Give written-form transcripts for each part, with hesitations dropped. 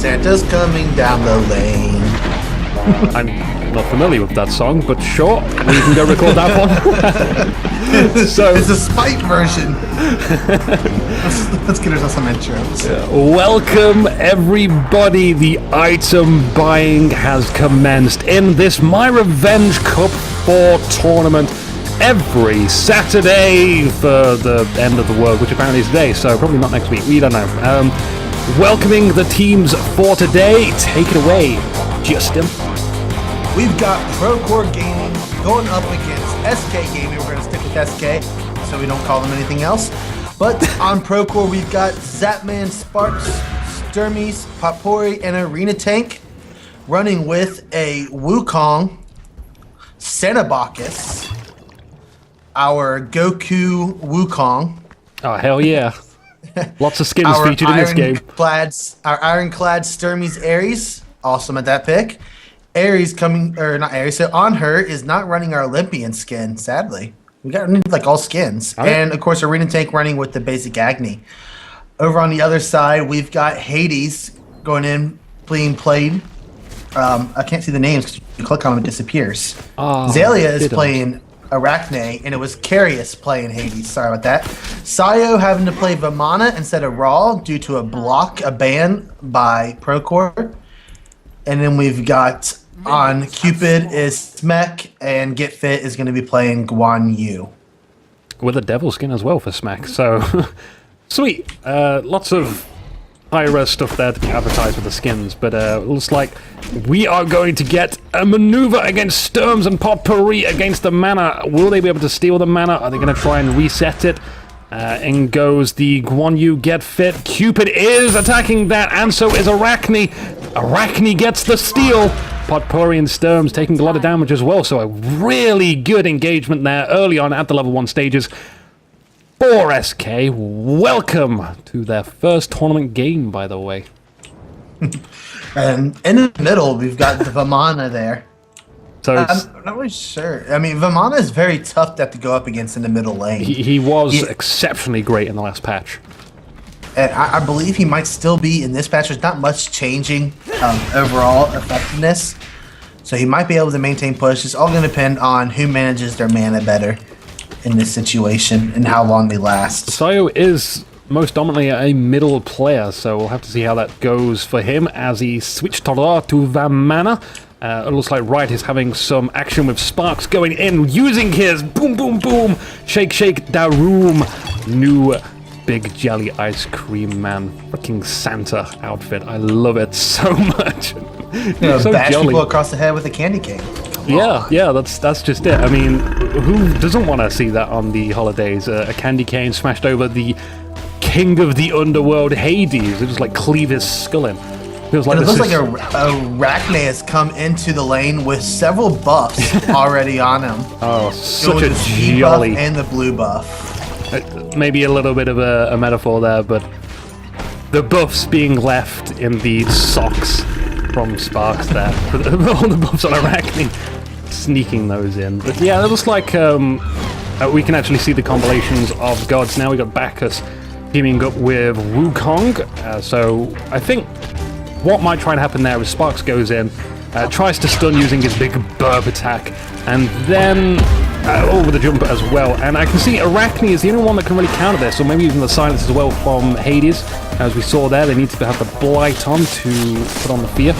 Santa's coming down the lane. I'm not familiar with that song, but sure, we can go record that one. So it's a SMITE version. let's get ourselves some intros. Welcome everybody. The item buying has commenced in this My Revenge Cup 4 tournament every Saturday for the end of the world, which apparently is today, so probably not next week. We don't know. Welcoming the teams for today. Take it away, Justin. We've got ProCore Gaming going up against SK Gaming. We're going to stick with SK so we don't call them anything else. But on ProCore, we've got Zapman, Sparks, Sturmies, Potpourri, and Arena Tank running with a Wukong, Sanabakis, our Goku Wukong. Oh, hell yeah. Lots of skins featured in this game. Our Ironclad Sturmies Ares, awesome at that pick. Ares coming, or not Ares, so on her is not running our Olympian skin, sadly. We got like all skins. All right. And of course, Arena Tank running with the basic Agni. Over on the other side, we've got Hades going in, being played. I can't see the names because you click on them, it disappears. Zalia is playing Arachne, and it was Carius playing Hades. Sorry about that. Sayo having to play Vamana instead of Raw due to a ban by ProCore. And then we've got on Cupid is Smek, and Get Fit is going to be playing Guan Yu. With a devil skin as well for Smek, so sweet. Lots of high-res stuff there to be advertised with the skins, but it looks like we are going to get a maneuver against Sturms and Potpourri against the mana. Will they be able to steal the mana? Are they going to try and reset it? In goes the Guan Yu Get Fit. Cupid is attacking that, and so is Arachne. Arachne gets the steal. Potpourri and Sturms taking a lot of damage as well, so a really good engagement there early on at the level 1 stages. For SK, welcome to their first tournament game, by the way. And in the middle, we've got the Vamana there. So I'm not really sure. I mean, Vamana is very tough to have to go up against in the middle lane. He was exceptionally great in the last patch. And I believe he might still be in this patch. There's not much changing overall effectiveness. So he might be able to maintain push. It's all going to depend on who manages their mana better in this situation and how long they last. Sayo is most dominantly a middle player, so we'll have to see how that goes for him as he switched to Vamana. It looks like Wright is having some action with Sparks going in, using his boom, boom, boom, shake, shake, daroom, new big jelly ice cream man, freaking Santa outfit. I love it so much. So bash jolly. people across the head with a candy cane. Yeah, that's just it. I mean, who doesn't want to see that on the holidays? A candy cane smashed over the king of the underworld, Hades. It just like cleave his skull in. Feels like it looks like Arachne has come into the lane with several buffs already on him. Oh, such a jolly buff and the blue buff. Maybe a little bit of a metaphor there, but the buffs being left in the socks from Sparks there. All the buffs on Arachne, sneaking those in. But yeah, it looks like we can actually see the combinations of gods now. We got Bacchus teaming up with Wukong. So I think what might try and happen there is Sparks goes in, tries to stun using his big burp attack, and then over the jump as well. And I can see Arachne is the only one that can really counter this, or maybe even the silence as well from Hades. As we saw there, they need to have the Blight on to put on the fear.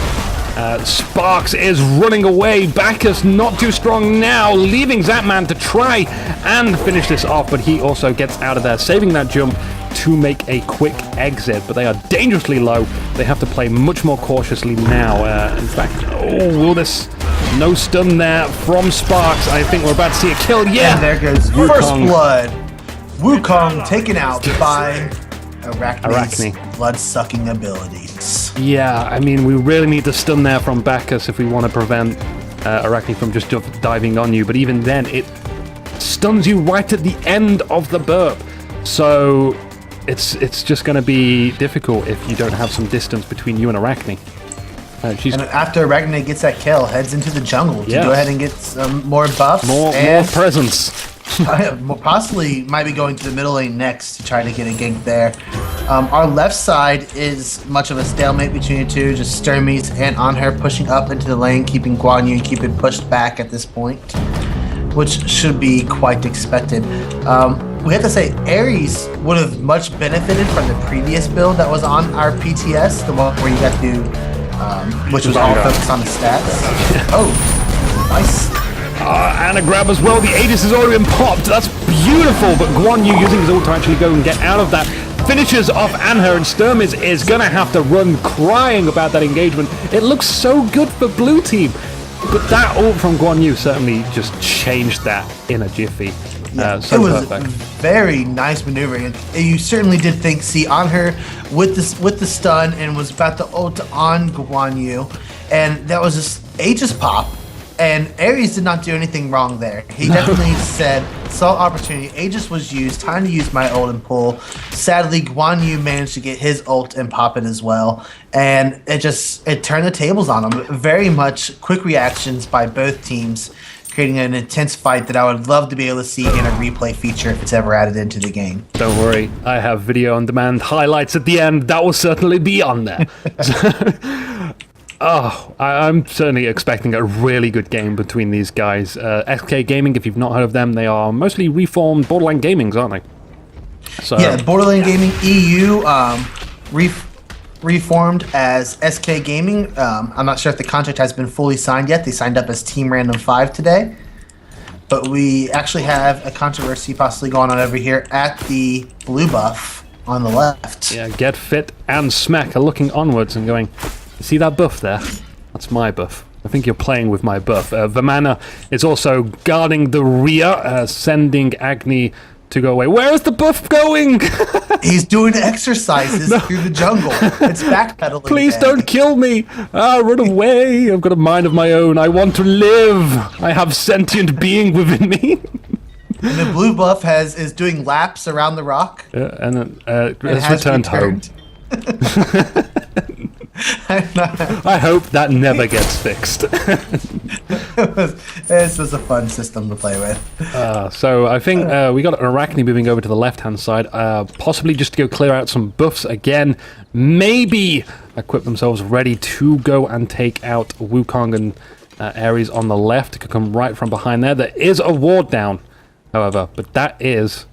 Sparks is running away. Bacchus not too strong now, leaving Zapman to try and finish this off, but he also gets out of there, saving that jump to make a quick exit. But they are dangerously low. They have to play much more cautiously now. In fact, will this... No stun there from Sparks. I think we're about to see a kill. Yeah! And there goes Wukong. First blood. Wukong taken out by Arachne's blood-sucking abilities. Yeah, I mean, we really need the stun there from Bacchus if we want to prevent Arachne from just diving on you. But even then, it stuns you right at the end of the burp. So it's just going to be difficult if you don't have some distance between you and Arachne. And after Arachne gets that kill, heads into the jungle to go ahead and get some more buffs. More presence. Possibly might be going to the middle lane next to try to get a gank there. Our left side is much of a stalemate between the two, just Sturmies and Anher pushing up into the lane, keeping Guan Yu and Cupid pushed back at this point, which should be quite expected. We have to say Ares would have much benefited from the previous build that was on our PTS, the one where you got to, which was all focused on the stats. Oh, nice. And a grab as well. The Aegis has already been popped. That's beautiful. But Guan Yu using his ult to actually go and get out of that. Finishes off Anher, and Sturmis is going to have to run crying about that engagement. It looks so good for blue team. But that ult from Guan Yu certainly just changed that in a jiffy. Yeah, so it was perfect. Very nice maneuvering. And you certainly did see Anher with the stun and was about to ult on Guan Yu. And that was just Aegis pop. And Ares did not do anything wrong there. He definitely saw opportunity. Aegis was used, time to use my ult and pull. Sadly, Guan Yu managed to get his ult and pop it as well. And it turned the tables on him. Very much quick reactions by both teams, creating an intense fight that I would love to be able to see in a replay feature if it's ever added into the game. Don't worry, I have video on demand highlights at the end. That will certainly be on there. I'm certainly expecting a really good game between these guys. SK Gaming, if you've not heard of them, they are mostly reformed Borderland Gamings, aren't they? So, yeah, Borderland Gaming EU reformed as SK Gaming. I'm not sure if the contract has been fully signed yet. They signed up as Team Random 5 today. But we actually have a controversy possibly going on over here at the blue buff on the left. Yeah, Get Fit and Smack are looking onwards and going, see that buff there? That's my buff. I think you're playing with my buff. Vamana is also guarding the rear, sending Agni to go away. Where is the buff going? He's doing exercises through the jungle. It's backpedaling. Please don't kill me. Run away. I've got a mind of my own. I want to live. I have sentient being within me. And the blue buff is doing laps around the rock. And has returned home. I hope that never gets fixed. This was a fun system to play with. So I think we got Arachne moving over to the left-hand side, possibly just to go clear out some buffs again. Maybe equip themselves ready to go and take out Wukong and Ares on the left. Could come right from behind there. There is a ward down, however, but that is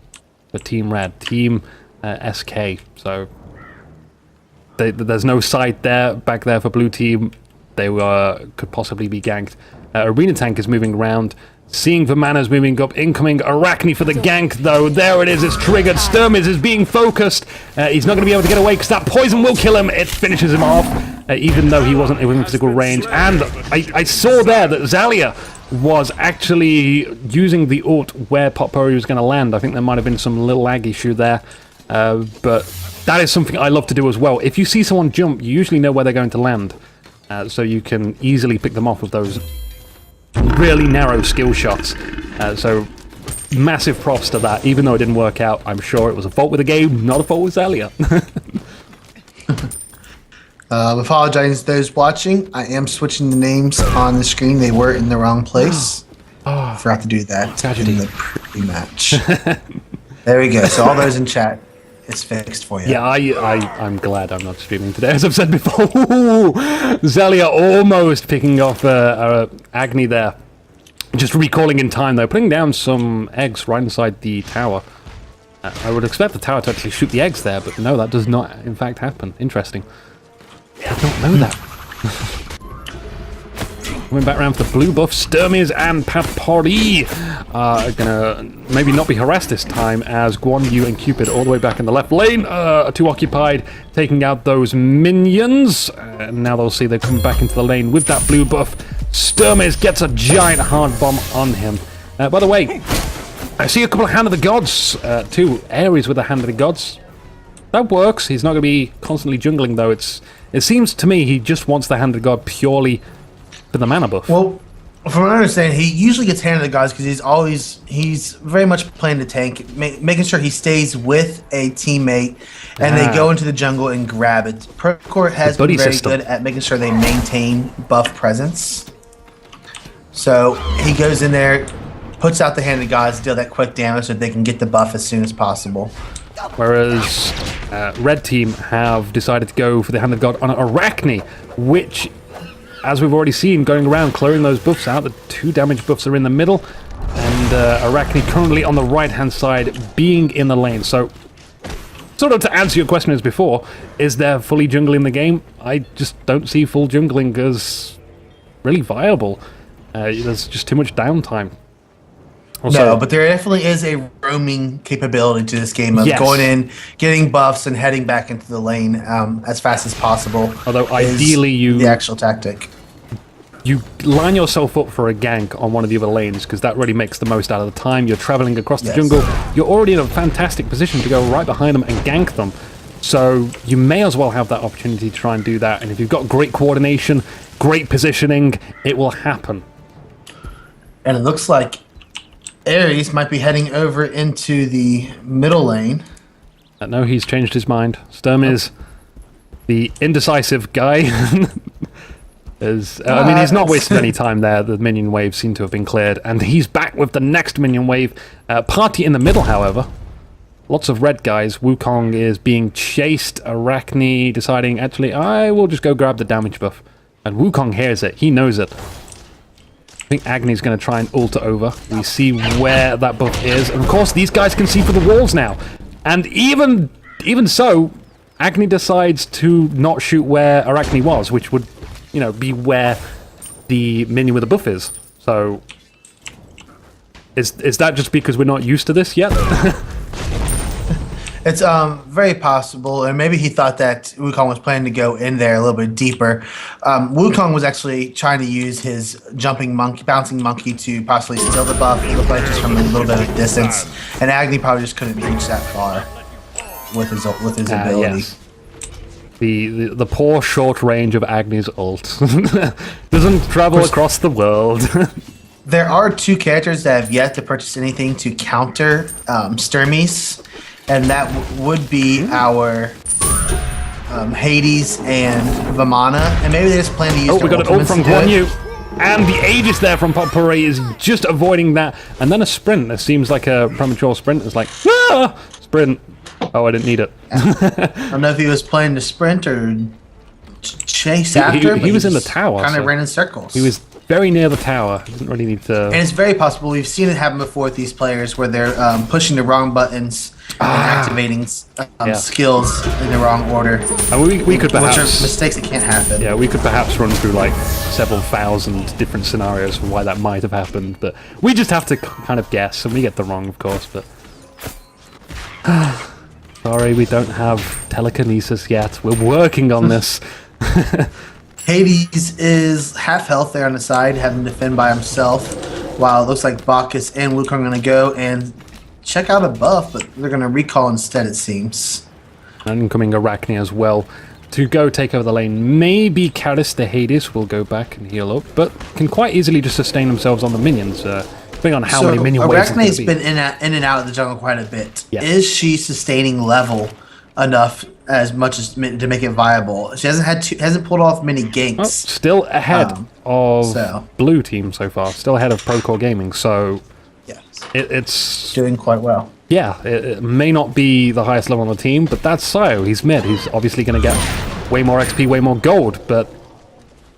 the Team Red, Team SK. So there's no sight there back there for blue team. They could possibly be ganked. Arena Tank is moving around, seeing the manners moving up. Incoming Arachne for the gank, though. There it is. It's triggered. Sturmis is being focused. He's not going to be able to get away because that poison will kill him. It finishes him off, even though he wasn't within physical range. And I saw there that Zalia was actually using the ult where Potpourri was going to land. I think there might have been some little lag issue there, but that is something I love to do as well. If you see someone jump, you usually know where they're going to land, so you can easily pick them off with those really narrow skill shots. So massive props to that. Even though it didn't work out, I'm sure it was a fault with the game, not a fault with Zalia. Apologize to those watching. I am switching the names on the screen. They were in the wrong place. Forgot to do that. Tragedy. In the pre-match. There we go. So all those in chat, it's fixed for you. Yeah, I'm glad I'm not streaming today, as I've said before. Zalia almost picking off Agni there. Just recalling in time, though. Putting down some eggs right inside the tower. I would expect the tower to actually shoot the eggs there, but no, that does not, in fact, happen. Interesting. I don't know that. Going back around for the blue buff. Sturmies and Potpourri are gonna maybe not be harassed this time, as Guan Yu and Cupid all the way back in the left lane are too occupied taking out those minions. And now they'll see they come back into the lane with that blue buff. Sturmis gets a giant hard bomb on him. By the way, I see a couple of Hand of the Gods too. Ares with a Hand of the Gods. That works. He's not going to be constantly jungling, though. It seems to me he just wants the Hand of God purely for the mana buff. Well, from what I understand, he usually gets Hand of the Gods because he's very much playing the tank, making sure he stays with a teammate, and they go into the jungle and grab it. ProCore has been very good at making sure they maintain buff presence. So he goes in there, puts out the Hand of Gods to deal that quick damage so they can get the buff as soon as possible. Whereas red team have decided to go for the Hand of God on Arachne, which, as we've already seen, going around clearing those buffs out. The 2 damage buffs are in the middle, and Arachne currently on the right-hand side, being in the lane. So, sort of to answer your question as before, is there fully jungling the game? I just don't see full jungling as really viable. There's just too much downtime. Also, no, but there definitely is a roaming capability to this game of yes. going in, getting buffs, and heading back into the lane as fast as possible. Although ideally the actual tactic. You line yourself up for a gank on one of the other lanes, because that really makes the most out of the time. You're traveling across the jungle. You're already in a fantastic position to go right behind them and gank them. So you may as well have that opportunity to try and do that. And if you've got great coordination, great positioning, it will happen. And it looks like Ares might be heading over into the middle lane. No, he's changed his mind. Sturm is the indecisive guy. I mean, he's not wasted any time there. The minion waves seem to have been cleared, and he's back with the next minion wave. Party in the middle, however. Lots of red guys. Wukong is being chased. Arachne deciding, actually, I will just go grab the damage buff. And Wukong hears it. He knows it. I think Agni's going to try and ult over. We see where that buff is. And of course, these guys can see through the walls now. And even so, Agni decides to not shoot where Arachne was, which would, you know, be where the minion with the buff is. So, is that just because we're not used to this yet? It's very possible, and maybe he thought that Wukong was planning to go in there a little bit deeper. Wukong was actually trying to use his bouncing monkey to possibly steal the buff. It looked like just from a little bit of distance, and Agni probably just couldn't reach that far with his ability. Yes. The poor short range of Agni's ult doesn't travel across the world. There are 2 characters that have yet to purchase anything to counter Sturmies, and that would be our Hades and Vamana, and maybe they just plan to use. Oh, we got an ult from Guan Yu, and the Aegis there from Potpourri is just avoiding that, and then a sprint. It seems like a premature sprint. It's like sprint. Oh, I didn't need it. I don't know if he was planning to sprint or chase after. He was in the tower. Kind of ran in circles. He was very near the tower. Didn't really need to. And it's very possible we've seen it happen before with these players, where they're pushing the wrong buttons and activating skills in the wrong order. And we could perhaps, which are mistakes that can't happen. Yeah, we could perhaps run through like several thousand different scenarios for why that might have happened, but we just have to kind of guess, and we get them wrong, of course. But sorry, we don't have telekinesis yet. We're working on this. Hades is half health there on the side, having to defend by himself, while it looks like Bacchus and Wukong are going to go and check out a buff, but they're going to recall instead, it seems. And incoming Arachne as well to go take over the lane. Maybe Karis the Hades will go back and heal up, but can quite easily just sustain themselves on the minions, depending on how many minion waves. Arachne's been in and out of the jungle quite a bit. Yeah. Is she sustaining level enough as much as to make it viable? She hasn't pulled off many ganks. Well, still ahead of blue team so far. Still ahead of ProCore Gaming. So yeah, it's doing quite well. Yeah, it may not be the highest level on the team, but that's Sayo. He's mid. He's obviously going to get way more XP, way more gold, but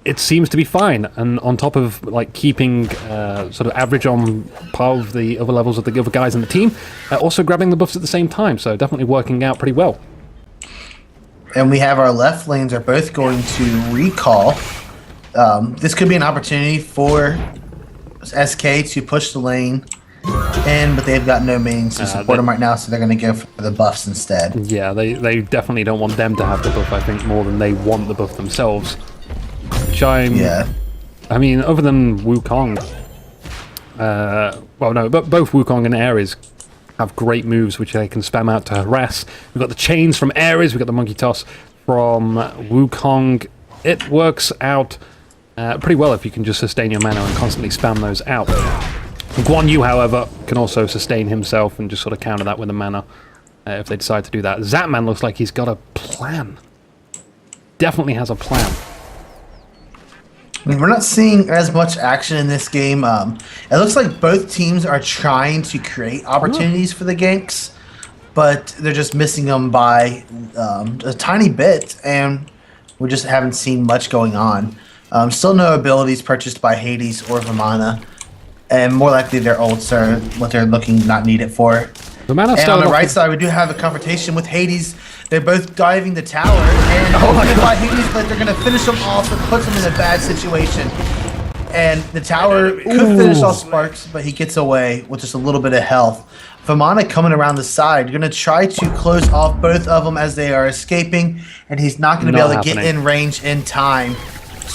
it seems to be fine. And on top of like keeping sort of average on par of the other levels of the other guys in the team, also grabbing the buffs at the same time. So definitely working out pretty well. And we have our left lanes are both going to recall. This could be an opportunity for SK to push the lane in, but they've got no means to support them right now, so they're going to go for the buffs instead. Yeah, they definitely don't want them to have the buff, I think, more than they want the buff themselves. Which I mean, other than Wukong, well, no, but both Wukong and Ares have great moves which they can spam out to harass. We've got the chains from Ares, we've got the monkey toss from Wukong. It works out pretty well if you can just sustain your mana and constantly spam those out. Guan Yu, however, can also sustain himself and just sort of counter that with the mana if they decide to do that. Zapman looks like he's got a plan. Definitely has a plan. We're not seeing as much action in this game. It looks like both teams are trying to create opportunities for the ganks, but they're just missing them by a tiny bit, and we just haven't seen much going on. Still no abilities purchased by Hades or Vimana, and more likely their ults are what they're looking not needed for. And on the right side, we do have a confrontation with Hades. They're both diving the tower, and hopefully by Hades, but they're going to finish them off and puts them in a bad situation. And the tower could finish off Sparks, but he gets away with just a little bit of health. Vimana coming around the side, going to try to close off both of them as they are escaping, and he's not going to be able to get in range in time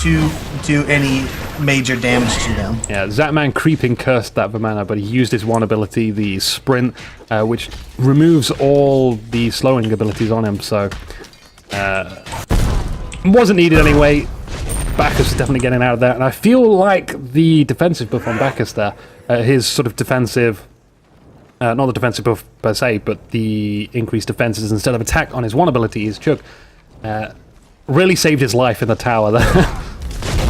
to do any major damage to them. Yeah, Zatman creeping cursed that Vimana, but he used his one ability, the sprint, which removes all the slowing abilities on him, so wasn't needed anyway. Bacchus is definitely getting out of there, and I feel like the defensive buff on Bacchus there, his sort of defensive, not the defensive buff per se, but the increased defenses instead of attack on his one ability, his Chug, really saved his life in the tower there.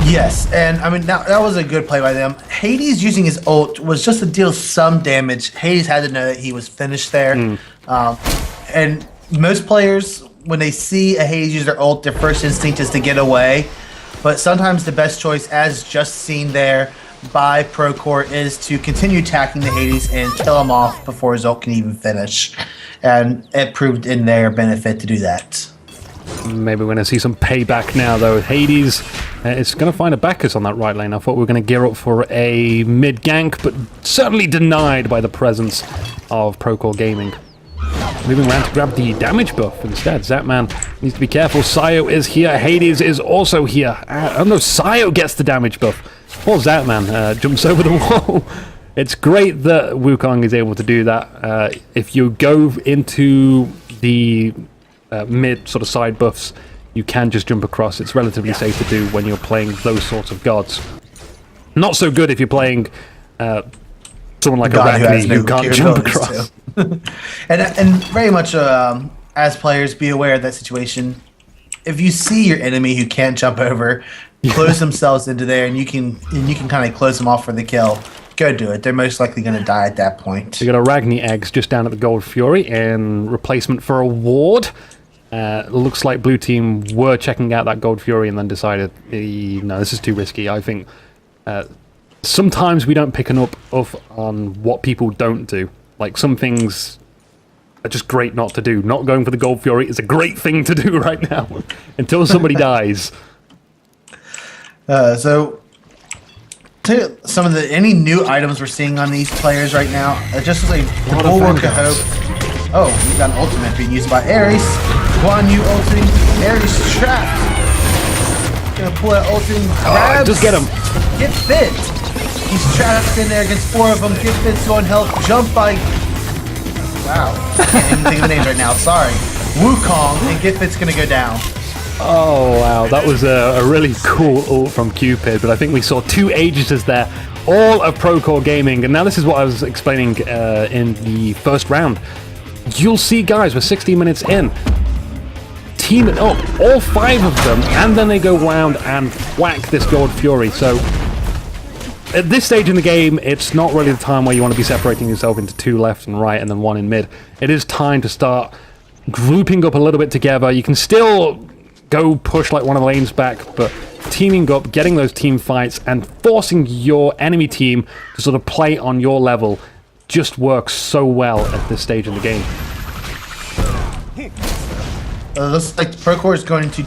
Yes, and I mean, that was a good play by them. Hades using his ult was just to deal some damage. Hades had to know that he was finished there. And most players, when they see a Hades use their ult, their first instinct is to get away. But sometimes the best choice, as just seen there by ProCore, is to continue attacking the Hades and kill him off before his ult can even finish. And it proved in their benefit to do that. Maybe we're going to see some payback now, though. Hades is going to find a Bacchus on that right lane. I thought we were going to gear up for a mid-gank, but certainly denied by the presence of ProCore Gaming. Moving around to grab the damage buff instead. Zatman needs to be careful. Sayo is here. Hades is also here. Oh no, Sayo gets the damage buff. Poor Zatman jumps over the wall. It's great that Wukong is able to do that. If you go into the mid sort of side buffs, you can just jump across. It's relatively safe to do when you're playing those sorts of gods. Not so good if you're playing someone like a Arachne who can't jump across. and very much as players, be aware of that situation. If you see your enemy who can't jump over, close themselves into there, and you can kind of close them off for the kill. Go do it. They're most likely going to die at that point. We got Arachne eggs just down at the Gold Fury in replacement for a ward. Looks like blue team were checking out that Gold Fury and then decided, no, this is too risky. I think sometimes we don't pick up on what people don't do. Like, some things are just great not to do. Not going for the Gold Fury is a great thing to do right now until somebody dies. So, some of any new items we're seeing on these players right now, just like the Bulwark of Hope. Oh, we got an ultimate being used by Ares. Guan Yu ulting. Ares trapped. Gonna pull that ulting. Grabs. Just get him. Get fit. He's trapped in there against 4 of them. Get fit's on health. Jump by. Wow. Can't even think of the names right now. Sorry. Wukong and Get Fit's gonna go down. Oh wow, that was a really cool ult from Cupid, but I think we saw 2 Aegises there, all of ProCore Gaming, and now this is what I was explaining in the first round. You'll see guys, we're 16 minutes in, teaming up, all 5 of them, and then they go round and whack this Gold Fury. So at this stage in the game, it's not really the time where you want to be separating yourself into 2 left and right and then 1 in mid. It is time to start grouping up a little bit together. You can still go push like one of the lanes back, but teaming up, getting those team fights, and forcing your enemy team to sort of play on your level just works so well at this stage in the game. Looks like ProCore is going to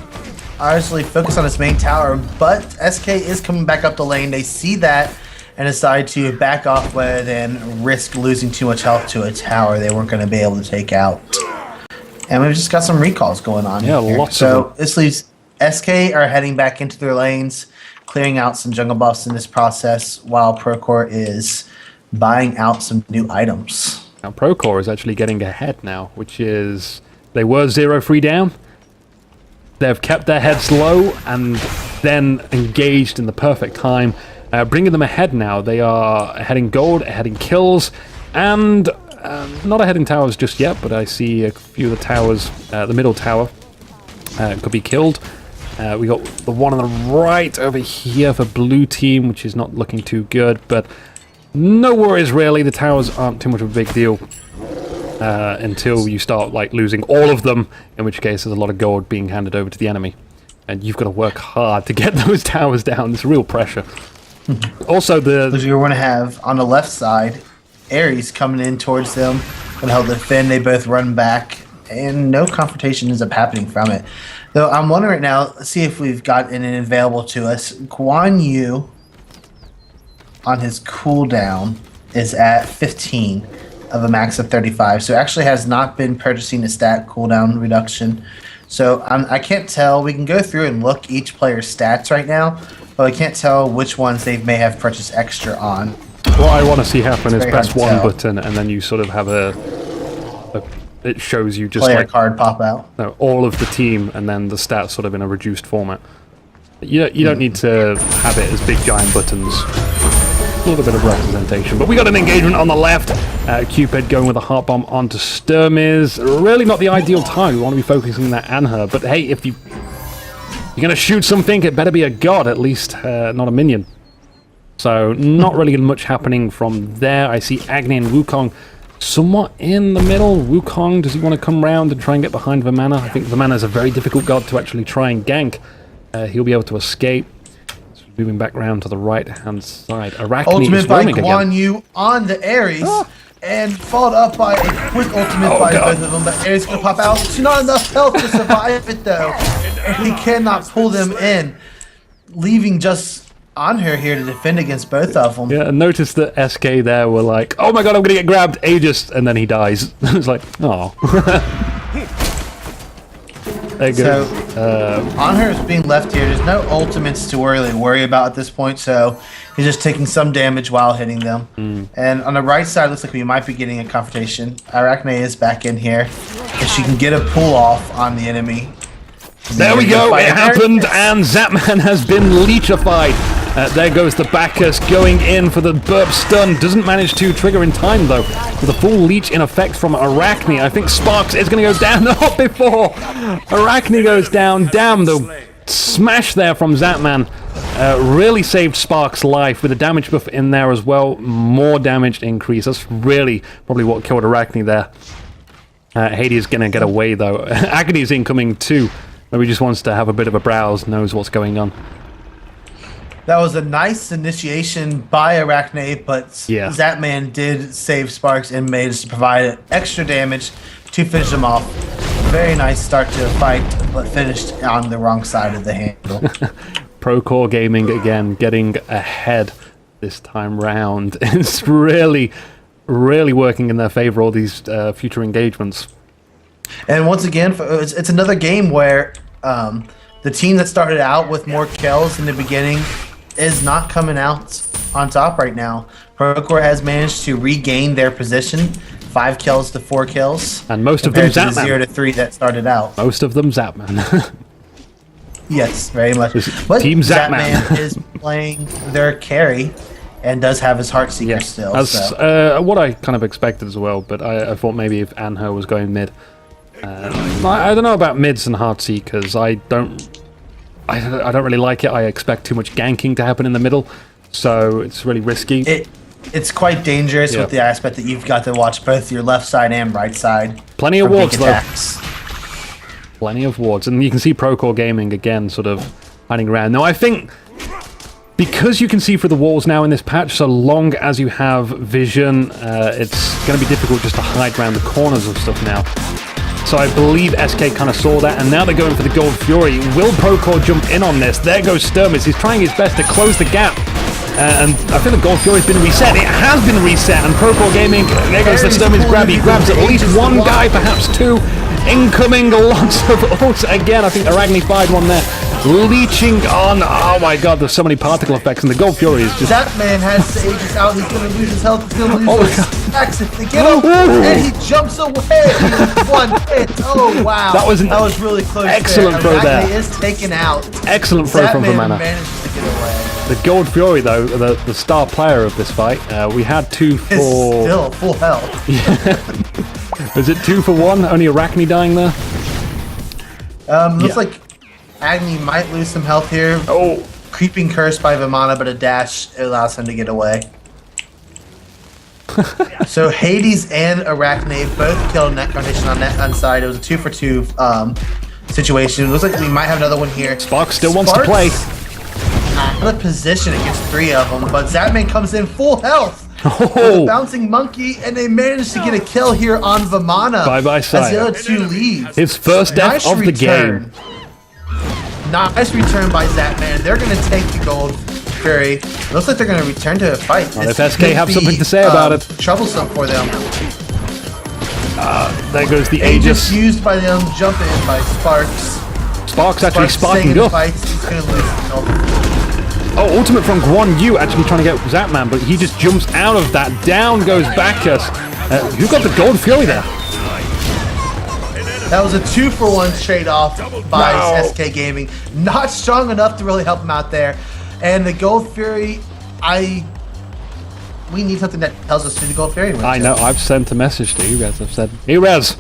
honestly focus on its main tower, but SK is coming back up the lane. They see that and decide to back off rather than risk losing too much health to a tower they weren't going to be able to take out. And we've just got some recalls going on. Yeah, here. lots so of them. This leaves SK are heading back into their lanes, clearing out some jungle buffs in this process, while ProCore is buying out some new items. Now ProCore is actually getting ahead now, which is, they were 0-3 down. They've kept their heads low and then engaged in the perfect time, bringing them ahead now. They are ahead in gold, ahead in kills, and not ahead in towers just yet, but I see a few of the towers, the middle tower could be killed. We got the one on the right over here for blue team, which is not looking too good, but no worries really. The towers aren't too much of a big deal until you start like losing all of them, in which case there's a lot of gold being handed over to the enemy. And you've got to work hard to get those towers down. There's real pressure. Also, you're going to have on the left side, Ares coming in towards them, going to help defend. They both run back, and no confrontation ends up happening from it. Though I'm wondering right now, let's see if we've got an available to us. Guan Yu, on his cooldown, is at 15 of a max of 35. So actually has not been purchasing a stat cooldown reduction. So I can't tell. We can go through and look each player's stats right now, but I can't tell which ones they may have purchased extra on. What I want to see happen is press one button and then you sort of have it shows you just player card pop out. No, all of the team and then the stats sort of in a reduced format. You don't need to have it as big giant buttons. A little bit of representation, but we got an engagement on the left. Cupid going with a heart bomb onto Sturmis. Really not the ideal time. We want to be focusing on that Anher, but hey, if you're gonna shoot something, it better be a god, at least not a minion. So not really much happening from there. I see Agni and Wukong somewhat in the middle. Wukong, does he want to come round and try and get behind Vamana? I think Vamana is a very difficult god to actually try and gank. He'll be able to escape. Moving back round to the right-hand side. Arachne ultimate is by roaming Guan again. Yu on the Ares, and followed up by a quick ultimate by both of them. But Ares gonna pop out. It's not enough health to survive it though, and he cannot pull them in, leaving just on her here to defend against both of them. Yeah, and notice that SK there were like, oh my god, I'm gonna get grabbed, Aegis, and then he dies. It's like, oh. There you go. So, Anher is being left here. There's no ultimates to really worry about at this point, so he's just taking some damage while hitting them. And on the right side, looks like we might be getting a confrontation. Arachne is back in here. If she can get a pull off on the enemy. There we go, it happened, and Zapman has been leechified. There goes the Bacchus going in for the burp stun. Doesn't manage to trigger in time, though. With a full leech in effect from Arachne. I think Sparks is going to go down. Not before Arachne goes down. Damn, the smash there from Zapman. Really saved Sparks' life with a damage buff in there as well. More damage increase. That's really probably what killed Arachne there. Hades is going to get away, though. Agony's incoming, too. Maybe just wants to have a bit of a browse, knows what's going on. That was a nice initiation by Arachne, but Zapman did save Sparks and Mage to provide extra damage to finish him off. Very nice start to the fight, but finished on the wrong side of the handle. ProCore Gaming again, getting ahead this time round. It's really, really working in their favor, all these future engagements. And once again, it's another game where the team that started out with more kills in the beginning is not coming out on top right now. ProCore has managed to regain their position, 5 kills to 4 kills, and most of them Zapman. The 0 to 3 that started out. Most of them Zapman. Yes, very much. But Team Zapman is playing their carry and does have his Heartseeker still. That's what I kind of expected as well, but I thought maybe if Anher was going mid. I don't know about mids and Heartseekers. I don't really like it. I expect too much ganking to happen in the middle, so it's really risky. It's quite dangerous with the aspect that you've got to watch both your left side and right side. Plenty of wards, though. Plenty of wards. And you can see ProCore Gaming, again, sort of hiding around. Now, I think because you can see through the walls now in this patch, so long as you have vision, it's going to be difficult just to hide around the corners of stuff now. So I believe SK kind of saw that, and now they're going for the Gold Fury. Will ProCore jump in on this? There goes Sturmis. He's trying his best to close the gap. And I think the Gold Fury's been reset. It has been reset, and ProCore Gaming, there goes the Sturmis grab. He grabs at least one guy, perhaps two. Incoming lots of ults again. I think Arachne fired one there. Leeching on. Oh my god, there's so many particle effects, and the Gold Fury is just... That man has to Aegis out. He's going to lose his health. He's going to lose his stacks if they get him. And he jumps away. One hit. Oh, wow. That was really close. Excellent throw there. Arachne is taken out. Excellent throw from Vamana. Managed to get away. The Gold Fury, though, the star player of this fight, we had 2 for... It's still full health. Was it 2 for 1? Only Arachne dying there? Looks like Agni might lose some health here. Oh, Creeping curse by Vimana, but a dash allows him to get away. So Hades and Arachne both killed Net Carnation on that side. It was a 2-for-2 situation. It looks like we might have another one here. Sparks still wants to play. Out of position against 3 of them, but Zapman comes in full health. Oh. With a bouncing monkey, and they managed to get a kill here on Vimana. Bye-bye, as Sire. the other 2 leave. His first death of the game. Nice return by Zapman. They're going to take the gold Fury. It looks like they're going to return to a fight. Well, if SK have something to say about it. Troublesome for them. There goes the Aegis Aegis. used by them, jump in by Sparks. Sparks actually sparking staying in up. fights. He's going to lose the gold. Oh, ultimate from Guan Yu actually trying to get Zapman, but he just jumps out of that. Down goes Bacchus. Who got the gold Fury there? That was a 2-for-1 trade-off by SK Gaming. Not strong enough to really help him out there. And the Gold Fury, we need something that tells us who the Gold Fury went I to. know, I've sent a message to you guys. I've said, hey Rez,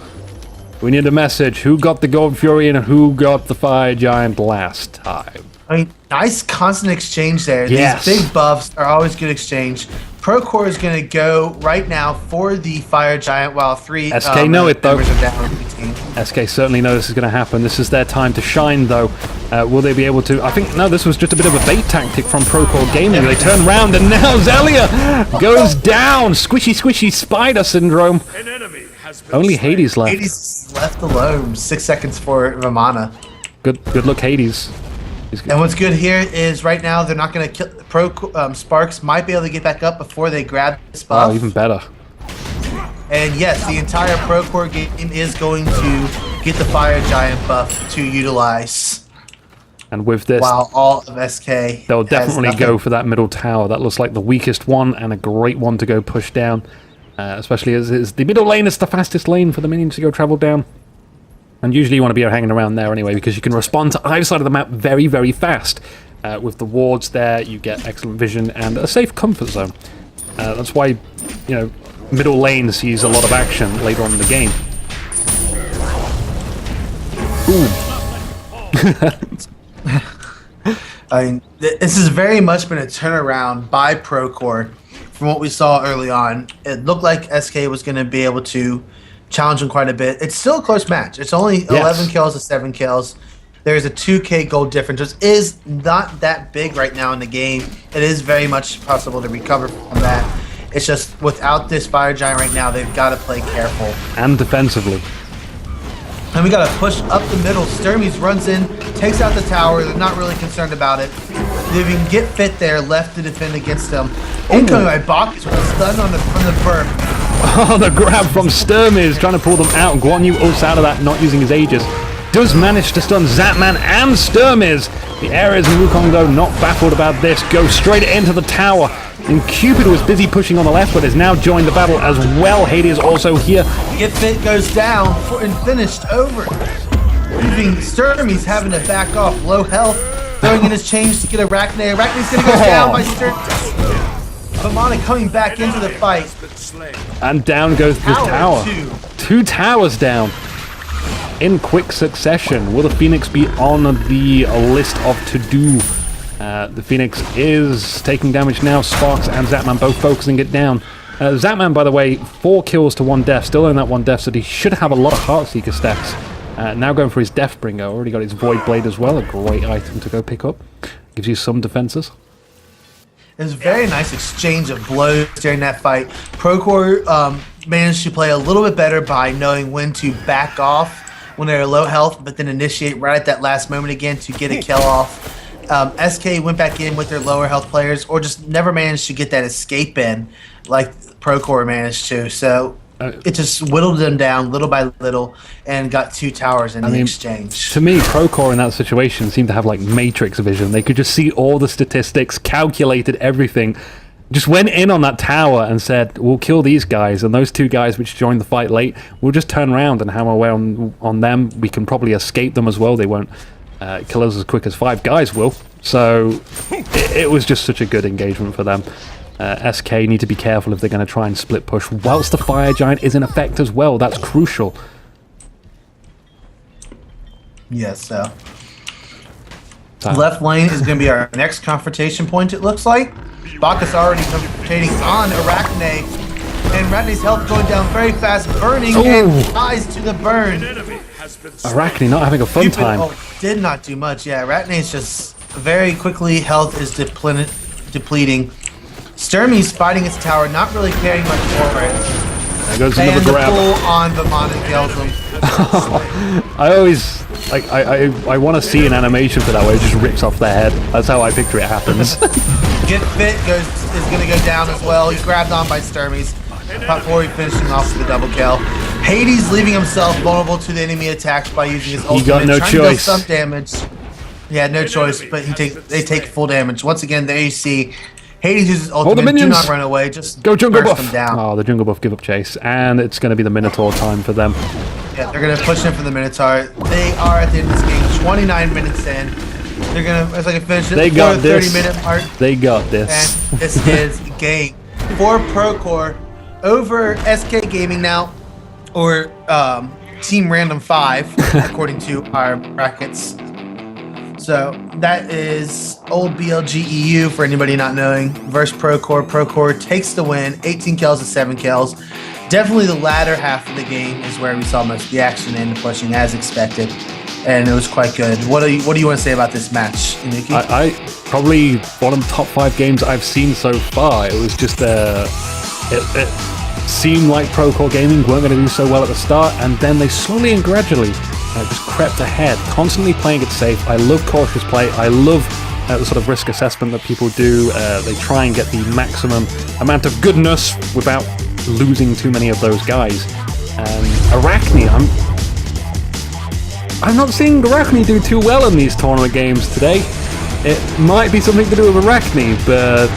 we need a message. Who got the Gold Fury and who got the Fire Giant last time? I mean, nice constant exchange there. Yes. These big buffs are always good exchange. ProCore is going to go right now for the Fire Giant while 3 SK know it, though. members are down on the team. SK certainly know this is going to happen. This is their time to shine, though. Will they be able to? I think, no, this was just a bit of a bait tactic from ProCore Gaming. They turn around, and now Zelia goes down. Squishy, squishy spider syndrome. Only Hades left. Hades is left alone. 6 seconds for Vimana. Good look, Hades. And what's good here is right now they're not going to kill. Sparks might be able to get back up before they grab this buff. Oh, even better. And yes, the entire ProCore game is going to get the Fire Giant buff to utilize. And with this, While all of SK they'll has definitely nothing. go for that middle tower. That looks like the weakest one and a great one to go push down. Especially as the middle lane is the fastest lane for the minions to go travel down. And usually you want to be hanging around there anyway, because you can respond to either side of the map very, very fast. With the wards there, you get excellent vision and a safe comfort zone. That's why, you know, middle lane sees a lot of action later on in the game. Ooh. I mean, this has very much been a turnaround by ProCore from what we saw early on. It looked like SK was going to be able to challenge him quite a bit. It's still a close match. It's only 11 kills to 7 kills. There's a 2k gold difference, which is not that big right now in the game. It is very much possible to recover from that. It's just without this Fire Giant right now, they've got to play careful. And defensively. And we got to push up the middle. Sturmies runs in, takes out the tower. They're not really concerned about it. They can get fit there left to defend against them. Incoming by Bacchus with a stun from the burp. Oh, the grab from Sturmies trying to pull them out. Guan Yu ults out of that, not using his Aegis. Does manage to stun Zapman and Sturmies. The Ares and Wukong, though, not baffled about this. Go straight into the tower. And Cupid was busy pushing on the left, but has now joined the battle as well. Hades also here. Get fit goes down and finished over. Leaving Sturmies having to back off. Low health. Throwing in his change to get Arachne. Arachne's going to go down by Sturmies. Vimana coming back into the fight. And down goes the tower. 2 towers down in quick succession. Will the Phoenix be on the list of to-do? The Phoenix is taking damage now. Sparks and Zapman both focusing it down. Zapman, by the way, 4 kills to 1 death. Still in that 1 death, so he should have a lot of Heartseeker stacks. Now going for his Deathbringer. Already got his Void Blade as well. A great item to go pick up. Gives you some defenses. It was a very nice exchange of blows during that fight. ProCore managed to play a little bit better by knowing when to back off when they're low health, but then initiate right at that last moment again to get a kill off. SK went back in with their lower health players, or just never managed to get that escape in like ProCore managed to. So it just whittled them down little by little and got 2 towers in the exchange. To me, ProCore in that situation seemed to have like Matrix vision. They could just see all the statistics, calculated everything, just went in on that tower and said, we'll kill these guys, and those 2 guys which joined the fight late, we'll just turn around and hammer away on them. We can probably escape them as well. They won't kill us as quick as 5 guys will. So it was just such a good engagement for them. SK need to be careful if they're going to try and split push whilst the Fire Giant is in effect as well. That's crucial. Yes, so Left lane is going to be our next confrontation point, it looks like. Bacchus already confrontating on Arachne. And Arachne's health going down very fast, burning, and dies to the burn. Arachne not having a fun time. Did not do much. Yeah, Arachne's just very quickly, health is depleting. Sturmy's fighting its tower, not really caring much for it. There goes and another grab. The pull on Vamana kills him. I always like I want to see an animation for that where it just rips off their head. That's how I picture it happens. Get Fit is going to go down as well. He's grabbed on by Sturmy's. Before he finishing off with the double kill. Hades leaving himself vulnerable to the enemy attacks by using his ultimate. He got no choice. To deal some damage. He had no choice, but they take full damage. Once again, there you see Hades uses ultimate. Do not run away. Just go jungle buff. Them down. Oh, the jungle buff give up chase, and it's going to be the Minotaur time for them. Yeah, they're going to push in for the Minotaur. They are at the end of this game, 29 minutes in. They're going to, it's like a finish. They got this. 30-minute mark. They got this. And this is game for ProCore over SK Gaming now, or Team Random 5, according to our brackets. So that is old BLGEU for anybody not knowing versus ProCore. ProCore takes the win, 18 kills to 7 kills. Definitely the latter half of the game is where we saw most of the action and the pushing as expected, and it was quite good. What do you want to say about this match, Inuki? I probably one of the top 5 games I've seen so far. It was just it seemed like ProCore Gaming weren't going to do so well at the start, and then they slowly and gradually just crept ahead, constantly playing it safe. I love cautious play. I love the sort of risk assessment that people do. They try and get the maximum amount of goodness without losing too many of those guys. Arachne, I'm not seeing Arachne do too well in these tournament games today. It might be something to do with Arachne, but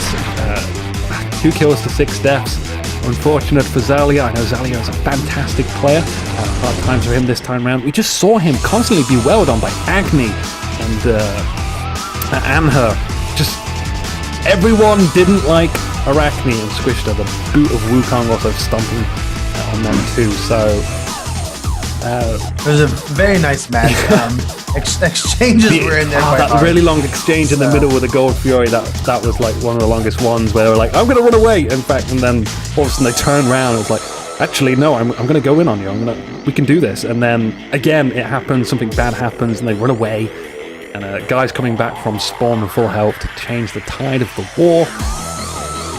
2 kills to 6 deaths. Unfortunate for Zalia. I know Zalia is a fantastic player. Hard times for him this time around. We just saw him constantly be welled on by Agni and Anher. Just everyone didn't like Arachne and squished her. The boot of Wukong also stomping on them too. So it was a very nice match. Exchanges were in there. That really long exchange in the middle with the Gold Fury, that was like one of the longest ones where they were like, I'm going to run away, in fact, and then all of a sudden they turn around and it's like, actually, no, I'm going to go in on you. We can do this. And then again, it happens, something bad happens, and they run away. And guys coming back from spawn and full health to change the tide of the war.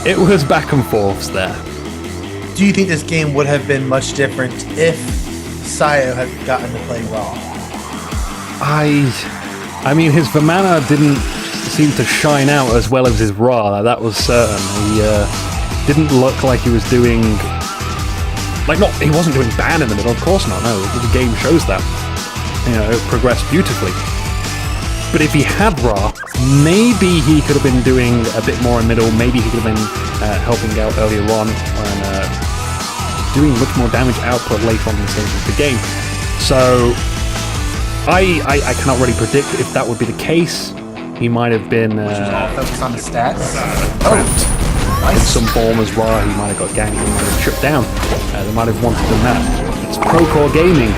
It was back and forths there. Do you think this game would have been much different if Sayo had gotten to play Raw? I mean, his Vamana didn't seem to shine out as well as his Ra. That was certain. He didn't look like he was doing... he wasn't doing bad in the middle, of course not, no. The game shows that. It progressed beautifully. But if he had Ra, maybe he could have been doing a bit more in middle, maybe he could have been helping out earlier on and doing much more damage output later on in the stage of the game. So I cannot really predict if that would be the case. He might have been focus on the stats. In some form as well. He might have got ganked and might have shut down. They might have wanted the map. It's ProCore Gaming.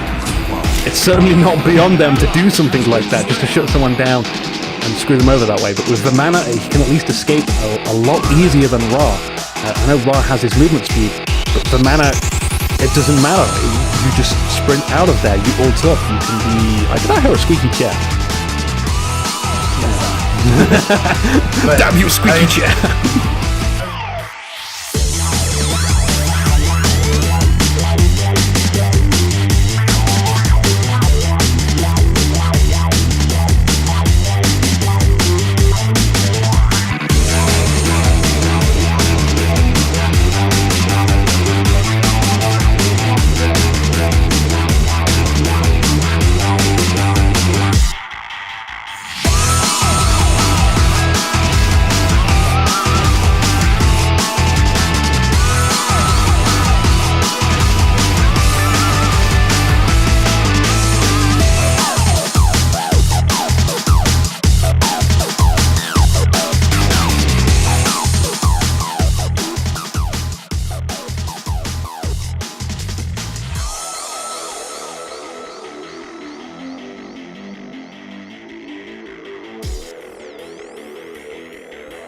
It's certainly not beyond them to do something like that, just to shut someone down and screw them over that way. But with Vamana, he can at least escape a lot easier than Ra. I know Ra has his movement speed, but Vamana, it doesn't matter. You just sprint out of there. You ult up. You can be... Did I hear a squeaky chair? Yeah. Damn you, squeaky chair!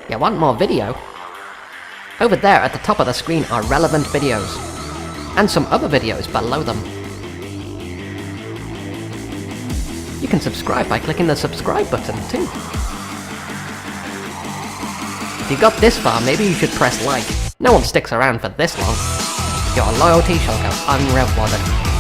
You want more video? Over there at the top of the screen are relevant videos, and some other videos below them. You can subscribe by clicking the subscribe button too. If you got this far, maybe you should press like. No one sticks around for this long. Your loyalty shall go unrewarded.